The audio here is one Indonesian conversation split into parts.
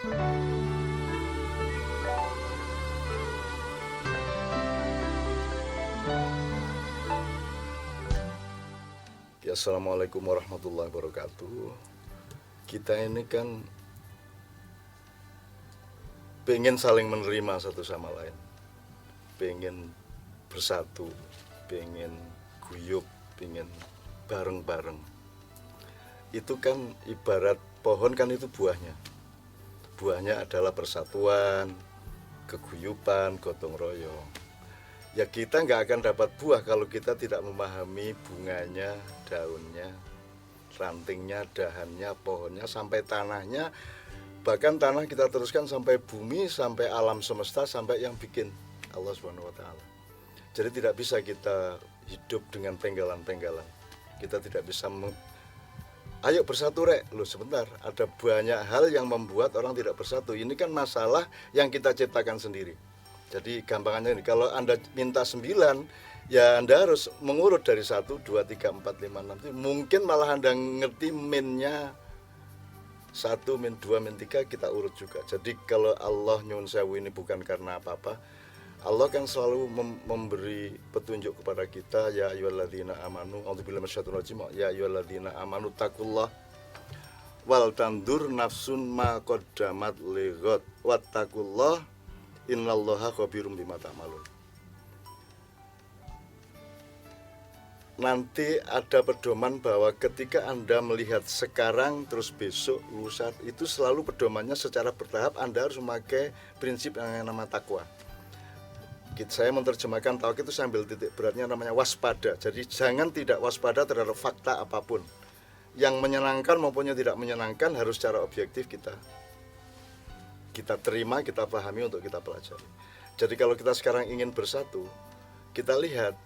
Ya, Assalamualaikum warahmatullahi wabarakatuh. Kita ini kan pengen saling menerima satu sama lain, pengen bersatu, pengen guyup, pengen bareng-bareng. Itu kan ibarat pohon kan itu buahnya. Buahnya adalah persatuan, keguyupan, gotong royong. Ya kita nggak akan dapat buah kalau kita tidak memahami bunganya, daunnya, rantingnya, dahannya, pohonnya, sampai tanahnya. Bahkan tanah kita teruskan sampai bumi, sampai alam semesta, sampai yang bikin Allah Subhanahu wa Ta'ala. Jadi tidak bisa kita hidup dengan penggalan-penggalan. Kita tidak bisa ayo bersatu rek. Loh sebentar, ada banyak hal yang membuat orang tidak bersatu. Ini kan masalah yang kita ciptakan sendiri. Jadi gampangannya ini, kalau Anda minta 9, ya Anda harus mengurut dari 1, 2, 3, 4, 5, 6. Mungkin malah Anda ngerti minnya 1, min 2, min 3 kita urut juga. Jadi kalau Allah nyuwun sewu ini bukan karena apa-apa. Allah kan selalu memberi petunjuk kepada kita, ya ayyuhalladzina amanu, a'udzubillahi minasyaitonir rajim, ya ayyuhalladzina amanu taqullah wal tandur nafsun ma qaddamat lighad wattaqullah innallaha khabirum bima ta'malun. Nanti ada pedoman bahwa ketika Anda melihat sekarang terus besok lusa, itu selalu pedomannya secara bertahap. Anda harus memakai prinsip yang nama takwa. Saya menerjemahkan takwak itu sambil titik beratnya namanya waspada. Jadi jangan tidak waspada terhadap fakta apapun. Yang menyenangkan maupun yang tidak menyenangkan harus secara objektif kita terima, kita pahami, untuk kita pelajari. Jadi kalau kita sekarang ingin bersatu, kita lihat,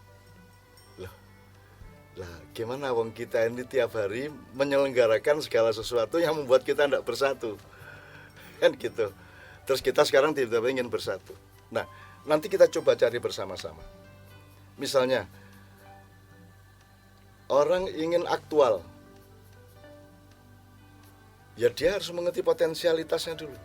lah gimana wong kita ini tiap hari menyelenggarakan segala sesuatu yang membuat kita tidak bersatu, kan gitu. Terus kita sekarang tiba-tiba ingin bersatu. Nah, nanti kita coba cari bersama-sama. Misalnya, orang ingin aktual, ya dia harus mengerti potensialitasnya dulu.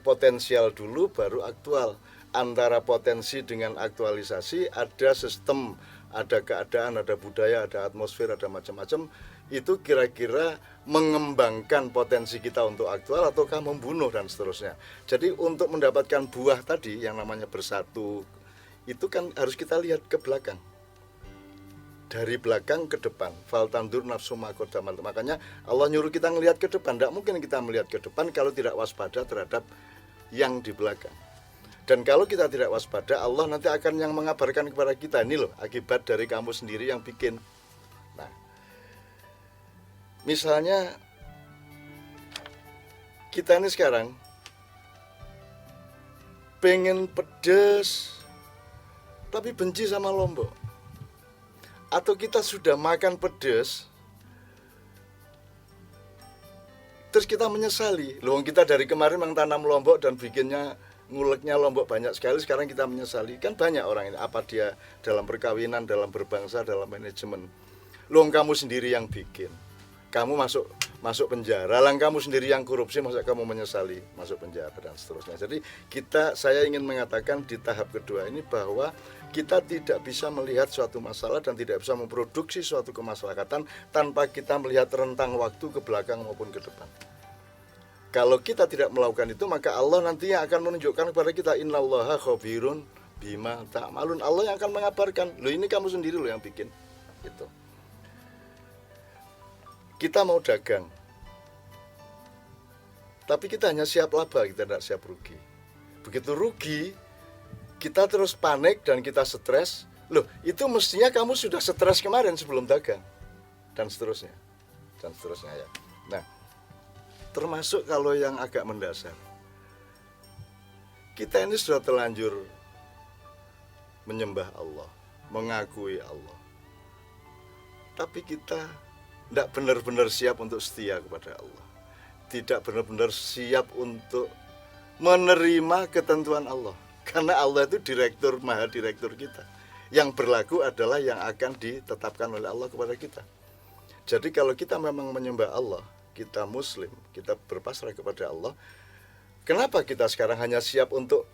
Potensial dulu baru aktual. Antara potensi dengan aktualisasi ada sistem, ada keadaan, ada budaya, ada atmosfer, ada macam-macam. Itu kira-kira mengembangkan potensi kita untuk aktual ataukah membunuh dan seterusnya. Jadi untuk mendapatkan buah tadi yang namanya bersatu, itu kan harus kita lihat ke belakang. Dari belakang ke depan, fal tandur nafsu ma qaddamat. Makanya Allah nyuruh kita ngelihat ke depan. Tidak mungkin kita melihat ke depan kalau tidak waspada terhadap yang di belakang. Dan kalau kita tidak waspada, Allah nanti akan yang mengabarkan kepada kita, ini loh akibat dari kamu sendiri yang bikin. Nah, misalnya kita ini sekarang pengen pedes tapi benci sama lombok. Atau kita sudah makan pedas terus kita menyesali, loh kita dari kemarin mentanam lombok dan bikinnya nguleknya lombok banyak sekali, sekarang kita menyesali. Kan banyak orang ini, apa dia dalam perkawinan, dalam berbangsa, dalam manajemen. Loh kamu sendiri yang bikin, kamu masuk penjara, lang kamu sendiri yang korupsi, masa kamu menyesali masuk penjara dan seterusnya. Jadi saya ingin mengatakan di tahap kedua ini bahwa kita tidak bisa melihat suatu masalah dan tidak bisa memproduksi suatu kemaslahatan tanpa kita melihat rentang waktu ke belakang maupun ke depan. Kalau kita tidak melakukan itu, maka Allah nantinya akan menunjukkan kepada kita, innallaha khabirun bima ta'malun. Allah yang akan mengabarkan, loh ini kamu sendiri loh yang bikin. Gitu. Kita mau dagang, tapi kita hanya siap laba, kita tidak siap rugi. Begitu rugi, kita terus panik dan kita stres. Loh, itu mestinya kamu sudah stres kemarin sebelum dagang. Dan seterusnya. Dan seterusnya ya. Nah, termasuk kalau yang agak mendasar. Kita ini sudah terlanjur menyembah Allah, mengakui Allah. Tapi kita tidak benar-benar siap untuk setia kepada Allah. Tidak benar-benar siap untuk menerima ketentuan Allah. Karena Allah itu direktur, maha direktur kita. Yang berlaku adalah yang akan ditetapkan oleh Allah kepada kita. Jadi kalau kita memang menyembah Allah, kita muslim, kita berpasrah kepada Allah, Kenapa kita sekarang hanya siap untuk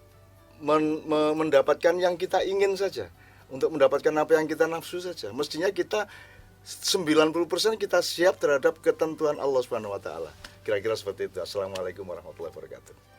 mendapatkan yang kita ingin saja, untuk mendapatkan apa yang kita nafsu saja? Mestinya kita 90% kita siap terhadap ketentuan Allah Subhanahu wa taala. Kira-kira seperti itu. Assalamualaikum warahmatullahi wabarakatuh.